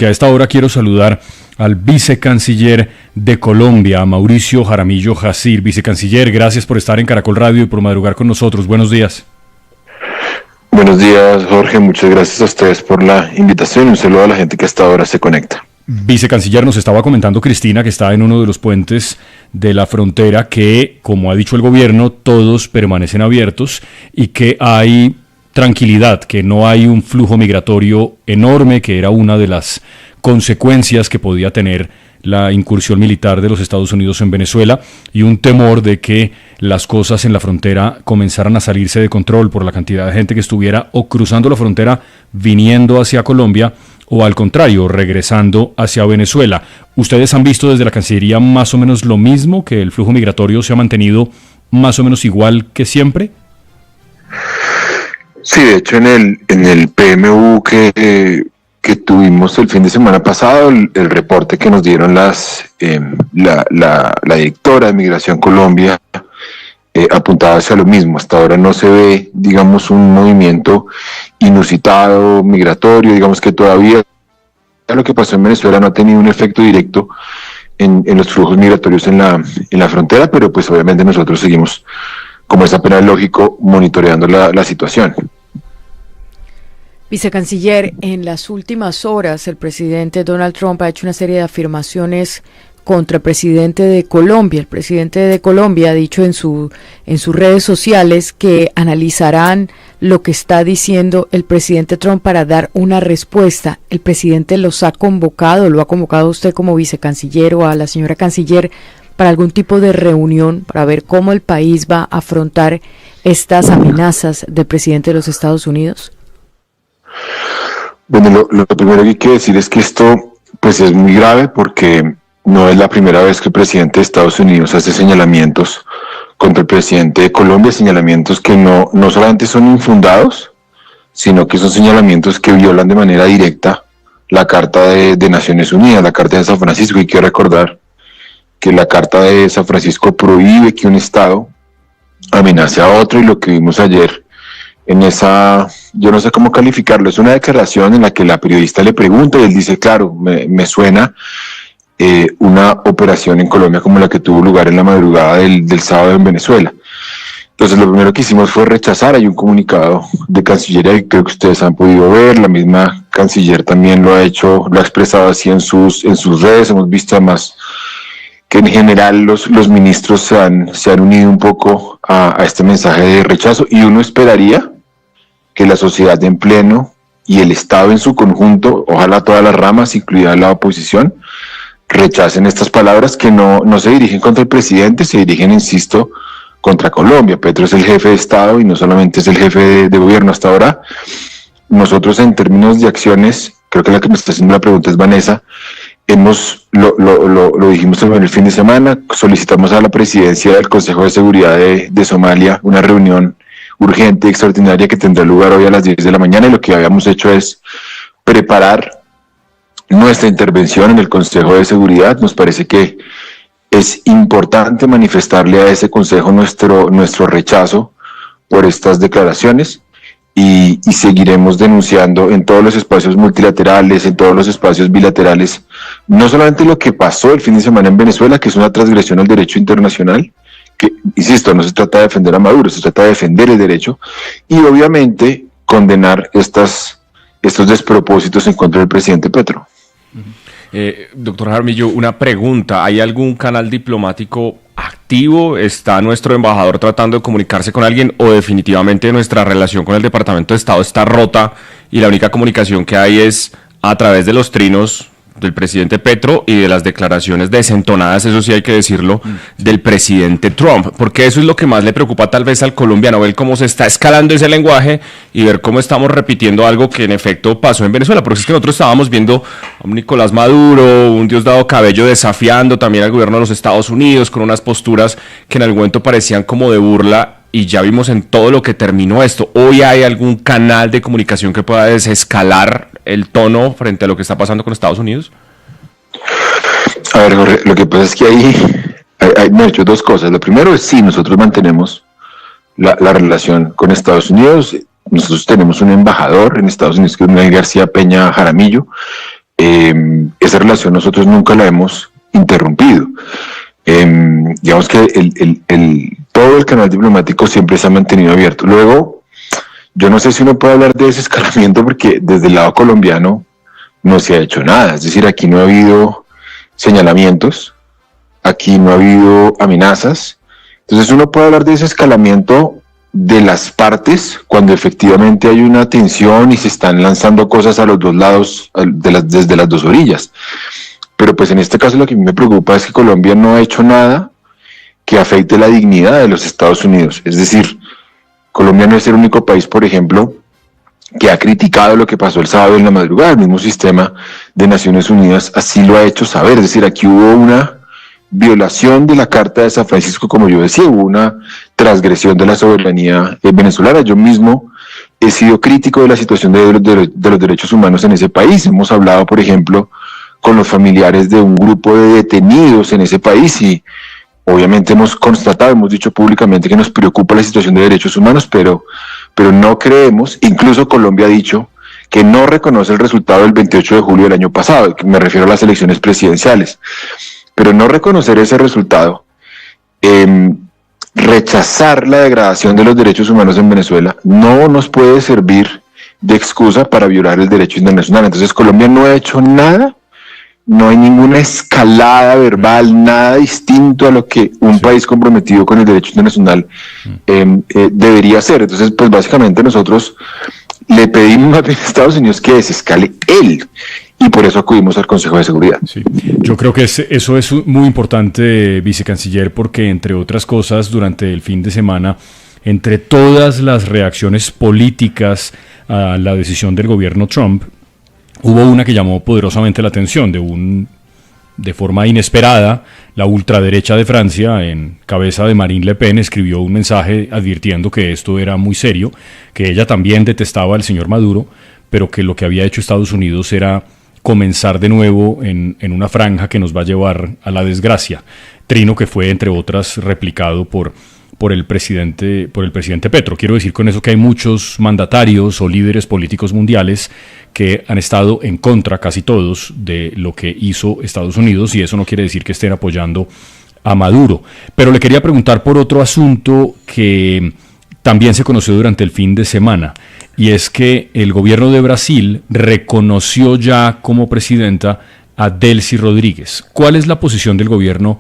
porque a esta hora quiero saludar al vicecanciller de Colombia, a Mauricio Jaramillo Jacir. Vicecanciller, gracias por estar en Caracol Radio y por madrugar con nosotros. Buenos días. Buenos días, Jorge. Muchas gracias a ustedes por la invitación y un saludo a la gente que hasta ahora se conecta. Vicecanciller, nos estaba comentando Cristina, que está en uno de los puentes de la frontera, que, como ha dicho el gobierno, todos permanecen abiertos y que hay tranquilidad, que no hay un flujo migratorio enorme, que era una de las consecuencias que podía tener la incursión militar de los Estados Unidos en Venezuela, y un temor de que las cosas en la frontera comenzaran a salirse de control por la cantidad de gente que estuviera o cruzando la frontera viniendo hacia Colombia, o al contrario, regresando hacia Venezuela. ¿Ustedes han visto desde la Cancillería más o menos lo mismo, que el flujo migratorio se ha mantenido más o menos igual que siempre? Sí, de hecho en el PMU que tuvimos el fin de semana pasado, el reporte que nos dieron la directora de Migración Colombia apuntaba hacia lo mismo. Hasta ahora no se ve, digamos, un movimiento inusitado, migratorio. Digamos que todavía lo que pasó en Venezuela no ha tenido un efecto directo en los flujos migratorios en la frontera, pero pues obviamente nosotros seguimos, como es apenas lógico, monitoreando la situación. Vicecanciller, en las últimas horas el presidente Donald Trump ha hecho una serie de afirmaciones contra el presidente de Colombia. El presidente de Colombia ha dicho en sus redes sociales que analizarán lo que está diciendo el presidente Trump para dar una respuesta. ¿El presidente lo ha convocado usted como vicecanciller o a la señora canciller para algún tipo de reunión para ver cómo el país va a afrontar estas amenazas del presidente de los Estados Unidos? Bueno, lo primero que hay que decir es que esto pues es muy grave, porque no es la primera vez que el presidente de Estados Unidos hace señalamientos contra el presidente de Colombia, señalamientos que no solamente son infundados, sino que son señalamientos que violan de manera directa la Carta de Naciones Unidas, la Carta de San Francisco. Y quiero recordar que la Carta de San Francisco prohíbe que un Estado amenace a otro, y lo que vimos ayer en esa, yo no sé cómo calificarlo, es una declaración en la que la periodista le pregunta y él dice, claro, me suena una operación en Colombia como la que tuvo lugar en la madrugada del sábado en Venezuela. Entonces lo primero que hicimos fue rechazar. Hay un comunicado de Cancillería que creo que ustedes han podido ver, la misma canciller también lo ha expresado así en sus redes. Hemos visto además que en general los ministros se han unido un poco a este mensaje de rechazo, y uno esperaría que la sociedad en pleno y el Estado en su conjunto, ojalá todas las ramas, incluida la oposición, rechacen estas palabras que no se dirigen contra el presidente, se dirigen, insisto, contra Colombia. Petro es el jefe de Estado y no solamente es el jefe de gobierno. Hasta ahora, nosotros en términos de acciones, creo que la que me está haciendo la pregunta es Vanessa, lo dijimos también el fin de semana, solicitamos a la presidencia del Consejo de Seguridad de Somalia una reunión urgente y extraordinaria que tendrá lugar hoy a las 10 de la mañana, y lo que habíamos hecho es preparar nuestra intervención en el Consejo de Seguridad. Nos parece que es importante manifestarle a ese Consejo nuestro rechazo por estas declaraciones, y seguiremos denunciando en todos los espacios multilaterales, en todos los espacios bilaterales, no solamente lo que pasó el fin de semana en Venezuela, que es una transgresión al derecho internacional, que, insisto, no se trata de defender a Maduro, se trata de defender el derecho, y obviamente condenar estos despropósitos en contra del presidente Petro. Doctor Jaramillo, una pregunta. ¿Hay algún canal diplomático activo? ¿Está nuestro embajador tratando de comunicarse con alguien, o definitivamente nuestra relación con el Departamento de Estado está rota y la única comunicación que hay es a través de los trinos del presidente Petro y de las declaraciones desentonadas, eso sí hay que decirlo, del presidente Trump? Porque eso es lo que más le preocupa tal vez al colombiano, ver cómo se está escalando ese lenguaje y ver cómo estamos repitiendo algo que en efecto pasó en Venezuela. Porque es que nosotros estábamos viendo a un Nicolás Maduro, un Diosdado Cabello desafiando también al gobierno de los Estados Unidos con unas posturas que en algún momento parecían como de burla, y ya vimos en todo lo que terminó esto. ¿Hoy hay algún canal de comunicación que pueda desescalar el tono frente a lo que está pasando con Estados Unidos? A ver, Jorge, lo que pasa es que hay hecho dos cosas. Lo primero es, sí, nosotros mantenemos la relación con Estados Unidos. Nosotros tenemos un embajador en Estados Unidos, que es Miguel García Peña Jaramillo, esa relación nosotros nunca la hemos interrumpido. Digamos que todo el canal diplomático siempre se ha mantenido abierto. Luego, yo no sé si uno puede hablar de desescalamiento porque desde el lado colombiano no se ha hecho nada. Es decir, aquí no ha habido señalamientos, aquí no ha habido amenazas. Entonces uno puede hablar de desescalamiento de las partes cuando efectivamente hay una tensión y se están lanzando cosas a los dos lados, desde las dos orillas. Pero pues en este caso lo que me preocupa es que Colombia no ha hecho nada que afecte la dignidad de los Estados Unidos. Es decir, Colombia no es el único país, por ejemplo, que ha criticado lo que pasó el sábado en la madrugada. El mismo sistema de Naciones Unidas así lo ha hecho saber. Es decir, aquí hubo una violación de la Carta de San Francisco, como yo decía, hubo una transgresión de la soberanía venezolana. Yo mismo he sido crítico de la situación de los derechos humanos en ese país. Hemos hablado, por ejemplo, con los familiares de un grupo de detenidos en ese país y obviamente hemos constatado, hemos dicho públicamente que nos preocupa la situación de derechos humanos, pero no creemos, incluso Colombia ha dicho que no reconoce el resultado del 28 de julio del año pasado, me refiero a las elecciones presidenciales, pero no reconocer ese resultado, rechazar la degradación de los derechos humanos en Venezuela, no nos puede servir de excusa para violar el derecho internacional. Entonces Colombia no ha hecho nada, no hay ninguna escalada verbal, nada distinto a lo que un país comprometido con el derecho internacional debería hacer. Entonces, pues básicamente nosotros le pedimos a Estados Unidos que desescale él, y por eso acudimos al Consejo de Seguridad. Sí. Yo creo que eso es muy importante, vicecanciller, porque entre otras cosas, durante el fin de semana, entre todas las reacciones políticas a la decisión del gobierno Trump, hubo una que llamó poderosamente la atención. De forma inesperada, la ultraderecha de Francia, en cabeza de Marine Le Pen, escribió un mensaje advirtiendo que esto era muy serio, que ella también detestaba al señor Maduro, pero que lo que había hecho Estados Unidos era comenzar de nuevo en una franja que nos va a llevar a la desgracia. Trino que fue, entre otras, replicado por el presidente Petro. Quiero decir con eso que hay muchos mandatarios o líderes políticos mundiales que han estado en contra, casi todos, de lo que hizo Estados Unidos, y eso no quiere decir que estén apoyando a Maduro. Pero le quería preguntar por otro asunto que también se conoció durante el fin de semana, y es que el gobierno de Brasil reconoció ya como presidenta a Delcy Rodríguez. ¿Cuál es la posición del gobierno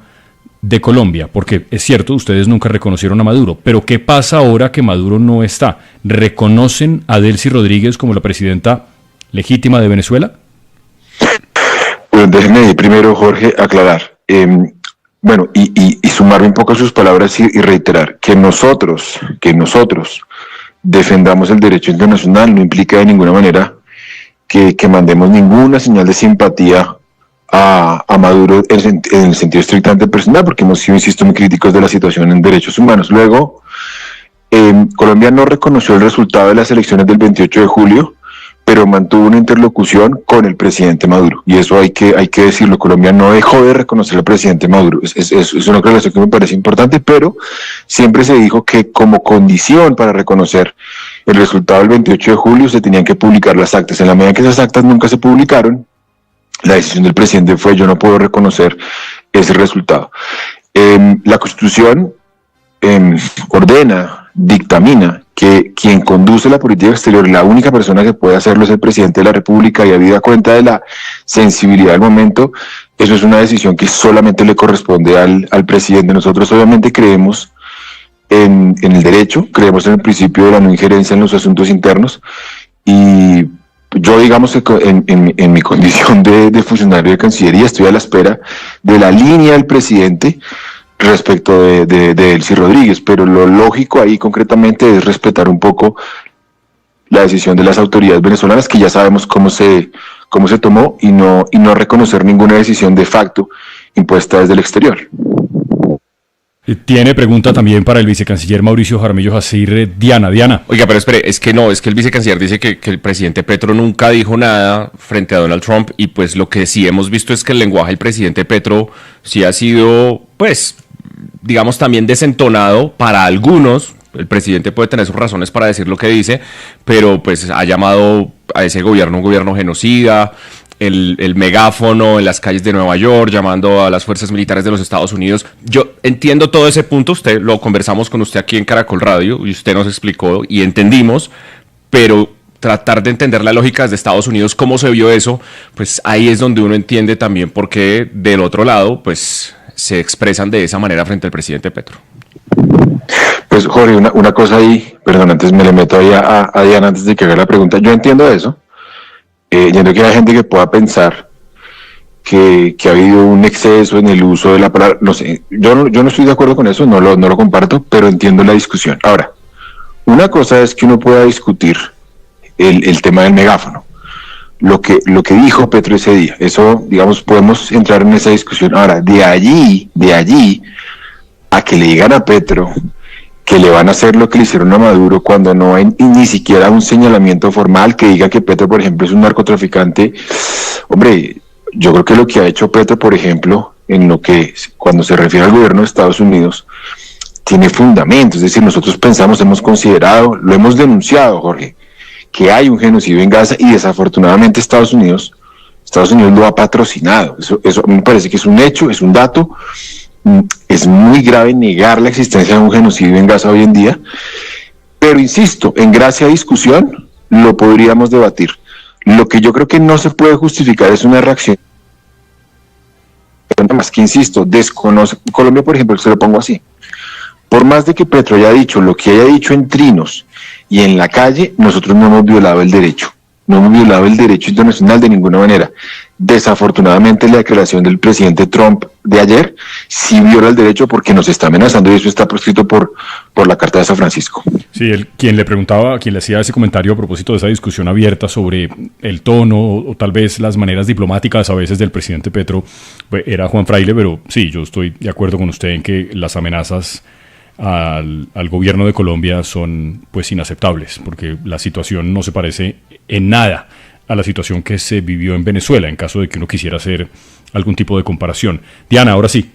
de Colombia? Porque es cierto, ustedes nunca reconocieron a Maduro, pero ¿qué pasa ahora que Maduro no está? ¿Reconocen a Delcy Rodríguez como la presidenta legítima de Venezuela? Bueno, déjeme primero, Jorge, aclarar. Y sumarme un poco a sus palabras y reiterar que nosotros defendamos el derecho internacional no implica de ninguna manera que mandemos ninguna señal de simpatía a Maduro en el sentido estrictamente personal, porque hemos sido, insisto, muy críticos de la situación en derechos humanos. Luego, Colombia no reconoció el resultado de las elecciones del 28 de julio, pero mantuvo una interlocución con el presidente Maduro, y eso hay que decirlo. Colombia no dejó de reconocer al presidente Maduro. Es una aclaración que me parece importante, pero siempre se dijo que como condición para reconocer el resultado del 28 de julio se tenían que publicar las actas. En la medida que esas actas nunca se publicaron, la decisión del presidente fue: yo no puedo reconocer ese resultado. La Constitución dictamina que quien conduce la política exterior, la única persona que puede hacerlo es el presidente de la República, y habida cuenta de la sensibilidad del momento, eso es una decisión que solamente le corresponde al presidente. Nosotros obviamente creemos en el derecho, creemos en el principio de la no injerencia en los asuntos internos, y yo, digamos, en mi condición de funcionario de Cancillería, estoy a la espera de la línea del presidente respecto de Delcy Rodríguez, pero lo lógico ahí concretamente es respetar un poco la decisión de las autoridades venezolanas, que ya sabemos cómo se tomó, y no reconocer ninguna decisión de facto impuesta desde el exterior. Tiene pregunta también para el vicecanciller Mauricio Jaramillo Jacir. Diana. Oiga, pero espere, es que el vicecanciller dice que el presidente Petro nunca dijo nada frente a Donald Trump, y pues lo que sí hemos visto es que el lenguaje del presidente Petro sí ha sido, pues, digamos, también desentonado para algunos. El presidente puede tener sus razones para decir lo que dice, pero pues ha llamado a ese gobierno un gobierno genocida, el megáfono en las calles de Nueva York, llamando a las fuerzas militares de los Estados Unidos. Yo entiendo todo ese punto, usted lo conversamos con usted aquí en Caracol Radio y usted nos explicó y entendimos, pero tratar de entender la lógica de Estados Unidos, cómo se vio eso, pues ahí es donde uno entiende también por qué del otro lado, pues se expresan de esa manera frente al presidente Petro. Pues Jorge, una cosa ahí, perdón, antes me le meto ahí a Diana antes de que haga la pregunta. Yo entiendo eso, entiendo que hay gente que pueda pensar que ha habido un exceso en el uso de la palabra, no sé, yo no estoy de acuerdo con eso, no lo comparto, pero entiendo la discusión. Ahora, una cosa es que uno pueda discutir el tema del megáfono, lo que dijo Petro ese día, eso, digamos, podemos entrar en esa discusión. Ahora, de allí a que le digan a Petro que le van a hacer lo que le hicieron a Maduro cuando no hay ni siquiera un señalamiento formal que diga que Petro, por ejemplo, es un narcotraficante. Hombre, yo creo que lo que ha hecho Petro, por ejemplo, en lo que cuando se refiere al gobierno de Estados Unidos, tiene fundamento. Es decir, nosotros pensamos, hemos considerado, lo hemos denunciado, Jorge, que hay un genocidio en Gaza y desafortunadamente Estados Unidos lo ha patrocinado. Eso me parece que es un hecho, es un dato. Es muy grave negar la existencia de un genocidio en Gaza hoy en día, pero insisto, en gracia a discusión lo podríamos debatir. Lo que yo creo que no se puede justificar es una reacción más que, insisto, desconoce. Colombia, por ejemplo, se lo pongo así: por más de que Petro haya dicho lo que haya dicho en trinos y en la calle, nosotros no hemos violado el derecho. No hemos violado el derecho internacional de ninguna manera. Desafortunadamente, la declaración del presidente Trump de ayer sí viola el derecho porque nos está amenazando, y eso está prescrito por la Carta de San Francisco. Sí, quien le hacía ese comentario a propósito de esa discusión abierta sobre el tono o tal vez las maneras diplomáticas a veces del presidente Petro, pues, era Juan Fraile, pero sí, yo estoy de acuerdo con usted en que las amenazas al gobierno de Colombia son pues inaceptables, porque la situación no se parece en nada a la situación que se vivió en Venezuela, en caso de que uno quisiera hacer algún tipo de comparación. Diana, ahora sí.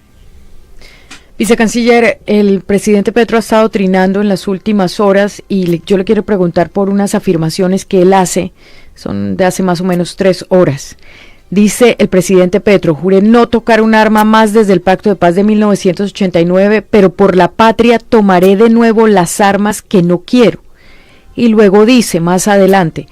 Vicecanciller, el presidente Petro ha estado trinando en las últimas horas y yo le quiero preguntar por unas afirmaciones que él hace, son de hace más o menos 3 horas. Dice el presidente Petro: juré no tocar un arma más desde el Pacto de Paz de 1989, pero por la patria tomaré de nuevo las armas que no quiero. Y luego dice, más adelante: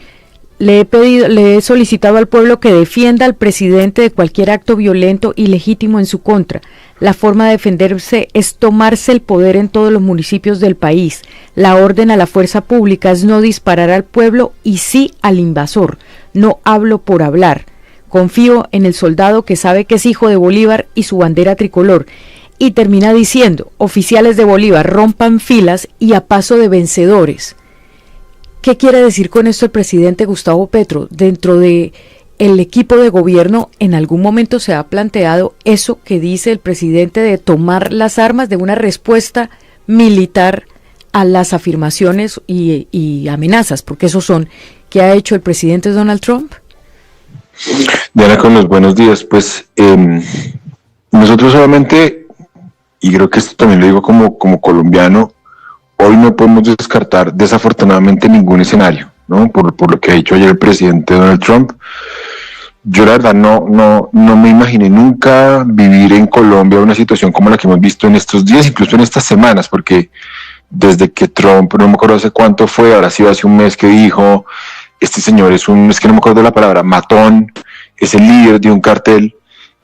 le he solicitado al pueblo que defienda al presidente de cualquier acto violento y legítimo en su contra. La forma de defenderse es tomarse el poder en todos los municipios del país. La orden a la fuerza pública es no disparar al pueblo y sí al invasor. No hablo por hablar. Confío en el soldado que sabe que es hijo de Bolívar y su bandera tricolor. Y termina diciendo: oficiales de Bolívar, rompan filas y a paso de vencedores. ¿Qué quiere decir con esto el presidente Gustavo Petro? Dentro de el equipo de gobierno, ¿en algún momento se ha planteado eso que dice el presidente de tomar las armas, de una respuesta militar a las afirmaciones y amenazas, porque esos son, que ha hecho el presidente Donald Trump? Diana, con los buenos días. Pues nosotros solamente, y creo que esto también lo digo como colombiano, hoy no podemos descartar desafortunadamente ningún escenario, ¿no? Por lo que ha dicho ayer el presidente Donald Trump. Yo la verdad no me imaginé nunca vivir en Colombia una situación como la que hemos visto en estos días, incluso en estas semanas, porque desde que Trump, no me acuerdo hace cuánto fue, ahora sí hace un mes que dijo, este señor es que no me acuerdo la palabra, matón, es el líder de un cartel,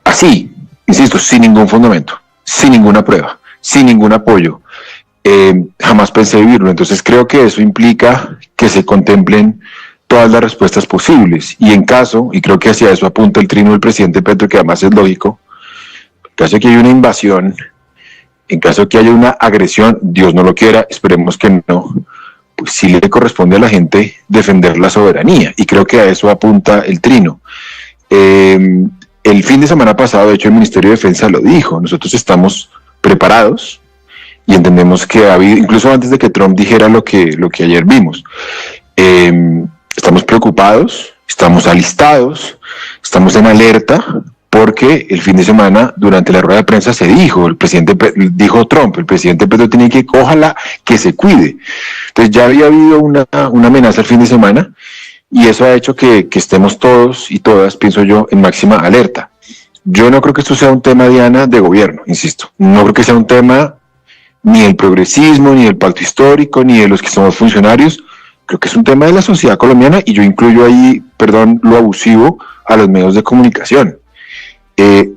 así, insisto, sin ningún fundamento, sin ninguna prueba, sin ningún apoyo. Jamás pensé vivirlo. Entonces creo que eso implica que se contemplen todas las respuestas posibles, y en caso, y creo que hacia eso apunta el trino del presidente Petro, que además es lógico, en caso de que haya una invasión, en caso de que haya una agresión, Dios no lo quiera, esperemos que no, pues sí le corresponde a la gente defender la soberanía, y creo que a eso apunta el trino. El fin de semana pasado, de hecho, el Ministerio de Defensa lo dijo: nosotros estamos preparados y entendemos que ha habido, incluso antes de que Trump dijera lo que ayer vimos, estamos preocupados, estamos alistados, estamos en alerta, porque el fin de semana, durante la rueda de prensa, se dijo, dijo Trump, el presidente Petro tiene que, ojalá que se cuide. Entonces ya había habido una amenaza el fin de semana, y eso ha hecho que estemos todos y todas, pienso yo, en máxima alerta. Yo no creo que esto sea un tema, Diana, de gobierno, insisto. No creo que sea un tema ni del progresismo, ni del pacto histórico, ni de los que somos funcionarios. Creo que es un tema de la sociedad colombiana y yo incluyo ahí, perdón, lo abusivo a los medios de comunicación.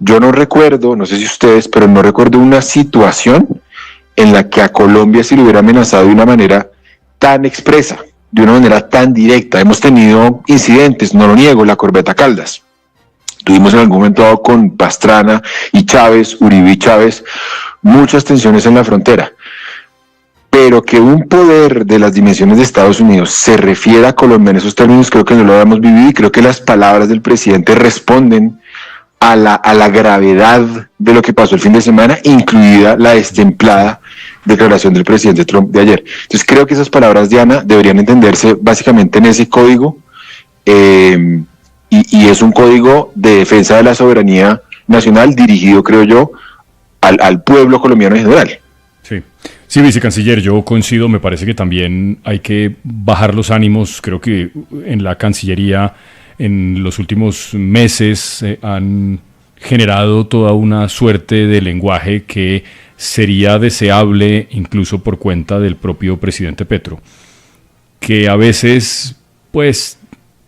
Yo no recuerdo, no sé si ustedes, pero no recuerdo una situación en la que a Colombia se le hubiera amenazado de una manera tan expresa, de una manera tan directa. Hemos tenido incidentes, no lo niego, la corbeta Caldas. Tuvimos en algún momento dado con Pastrana y Chávez, Uribe y Chávez, muchas tensiones en la frontera. Pero que un poder de las dimensiones de Estados Unidos se refiera a Colombia en esos términos, creo que no lo habíamos vivido y creo que las palabras del presidente responden a la gravedad de lo que pasó el fin de semana, incluida la destemplada declaración del presidente Trump de ayer. Entonces creo que esas palabras, Diana, deberían entenderse básicamente en ese código, y es un código de defensa de la soberanía nacional dirigido, creo yo, al pueblo colombiano en general. Sí, vicecanciller, yo coincido, me parece que también hay que bajar los ánimos. Creo que en la Cancillería en los últimos meses han generado toda una suerte de lenguaje que sería deseable incluso por cuenta del propio presidente Petro, que a veces, pues,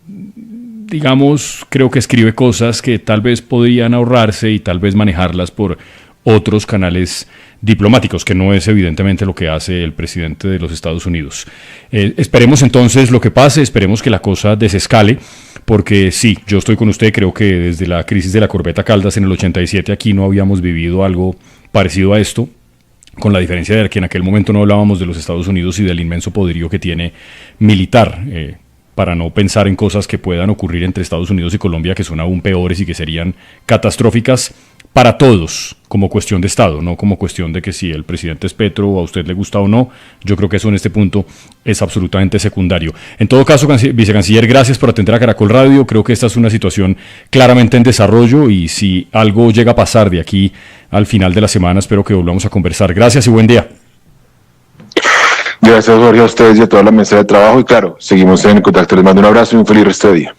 digamos, creo que escribe cosas que tal vez podrían ahorrarse y tal vez manejarlas por otros canales diplomáticos, que no es evidentemente lo que hace el presidente de los Estados Unidos. Esperemos entonces lo que pase, esperemos que la cosa desescale, porque sí, yo estoy con usted, creo que desde la crisis de la corbeta Caldas en el 87 aquí no habíamos vivido algo parecido a esto, con la diferencia de que en aquel momento no hablábamos de los Estados Unidos y del inmenso poderío que tiene militar, para no pensar en cosas que puedan ocurrir entre Estados Unidos y Colombia que son aún peores y que serían catastróficas para todos, como cuestión de Estado, no como cuestión de que si el presidente es Petro o a usted le gusta o no. Yo creo que eso en este punto es absolutamente secundario. En todo caso, vicecanciller, gracias por atender a Caracol Radio. Creo que esta es una situación claramente en desarrollo y si algo llega a pasar de aquí al final de la semana, espero que volvamos a conversar. Gracias y buen día. Gracias, Jorge, a ustedes y a toda la mesa de trabajo y claro, seguimos en contacto. Les mando un abrazo y un feliz resto de día.